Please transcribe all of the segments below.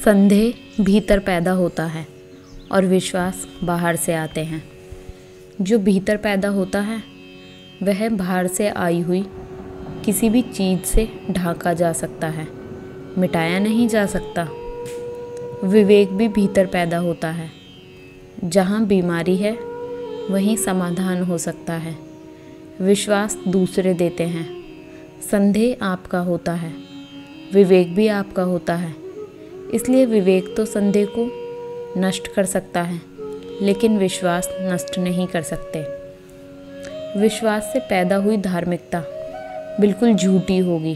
संदेह भीतर पैदा होता है और विश्वास बाहर से आते हैं। जो भीतर पैदा होता है वह बाहर से आई हुई किसी भी चीज़ से ढांका जा सकता है, मिटाया नहीं जा सकता। विवेक भी भीतर पैदा होता है। जहाँ बीमारी है वहीं समाधान हो सकता है। विश्वास दूसरे देते हैं। संदेह आपका होता है, विवेक भी आपका होता है। इसलिए विवेक तो संदेह को नष्ट कर सकता है, लेकिन विश्वास नष्ट नहीं कर सकते। विश्वास से पैदा हुई धार्मिकता बिल्कुल झूठी होगी,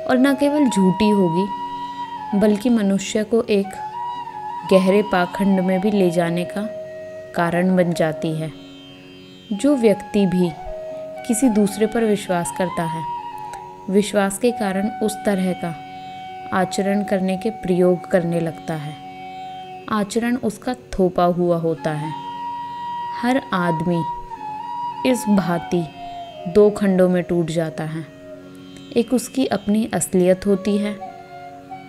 और न केवल झूठी होगी बल्कि मनुष्य को एक गहरे पाखंड में भी ले जाने का कारण बन जाती है। जो व्यक्ति भी किसी दूसरे पर विश्वास करता है, विश्वास के कारण उस तरह का आचरण करने के प्रयोग करने लगता है। आचरण उसका थोपा हुआ होता है। हर आदमी इस भांति दो खंडों में टूट जाता है। एक उसकी अपनी असलियत होती है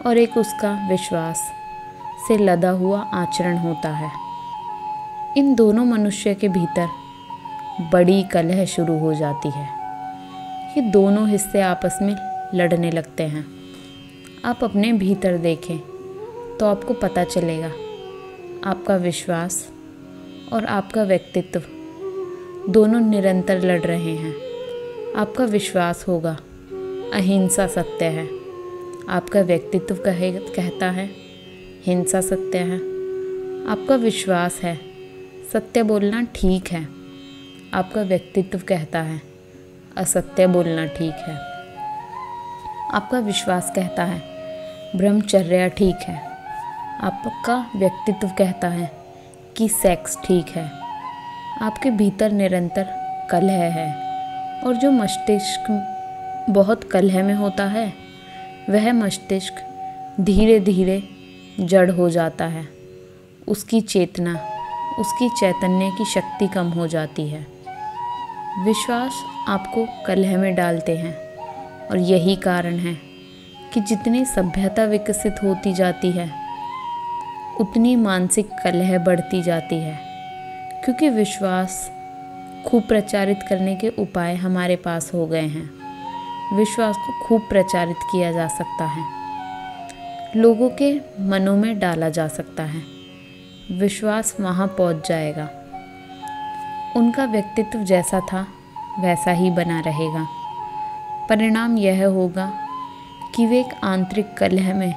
और एक उसका विश्वास से लदा हुआ आचरण होता है। इन दोनों मनुष्य के भीतर बड़ी कलह शुरू हो जाती है। ये दोनों हिस्से आपस में लड़ने लगते हैं। आप अपने भीतर देखें तो आपको पता चलेगा आपका विश्वास और आपका व्यक्तित्व दोनों निरंतर लड़ रहे हैं। आपका विश्वास होगा अहिंसा सत्य है, आपका व्यक्तित्व कहता है हिंसा सत्य है। आपका विश्वास है सत्य बोलना ठीक है, आपका व्यक्तित्व कहता है असत्य बोलना ठीक है। आपका विश्वास कहता है ब्रह्मचर्या ठीक है, आपका व्यक्तित्व कहता है कि सेक्स ठीक है। आपके भीतर निरंतर कलह है, और जो मस्तिष्क बहुत कलह में होता है वह मस्तिष्क धीरे धीरे जड़ हो जाता है। उसकी चेतना, उसकी चैतन्य की शक्ति कम हो जाती है। विश्वास आपको कलह में डालते हैं, और यही कारण है कि जितनी सभ्यता विकसित होती जाती है उतनी मानसिक कलह बढ़ती जाती है, क्योंकि विश्वास खूब प्रचारित करने के उपाय हमारे पास हो गए हैं। विश्वास को खूब प्रचारित किया जा सकता है, लोगों के मनों में डाला जा सकता है। विश्वास वहाँ पहुँच जाएगा। उनका व्यक्तित्व जैसा था वैसा ही बना रहेगा। परिणाम यह होगा कि वे एक आंतरिक कलह में,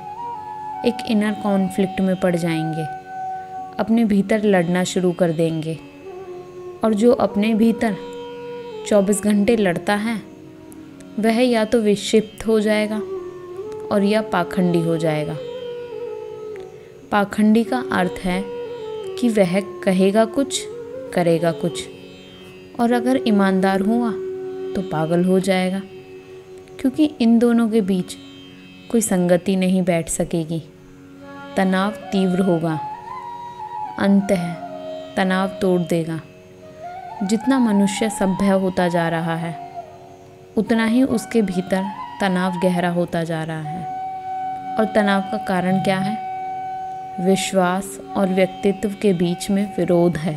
एक इनर कॉन्फ्लिक्ट में पड़ जाएंगे, अपने भीतर लड़ना शुरू कर देंगे। और जो अपने भीतर 24 घंटे लड़ता है वह या तो विक्षिप्त हो जाएगा और या पाखंडी हो जाएगा। पाखंडी का अर्थ है कि वह कहेगा कुछ, करेगा कुछ, और अगर ईमानदार हुआ तो पागल हो जाएगा, क्योंकि इन दोनों के बीच कोई संगति नहीं बैठ सकेगी। तनाव तीव्र होगा, अंततः तनाव तोड़ देगा। जितना मनुष्य सभ्य होता जा रहा है उतना ही उसके भीतर तनाव गहरा होता जा रहा है। और तनाव का कारण क्या है? विश्वास और व्यक्तित्व के बीच में विरोध है।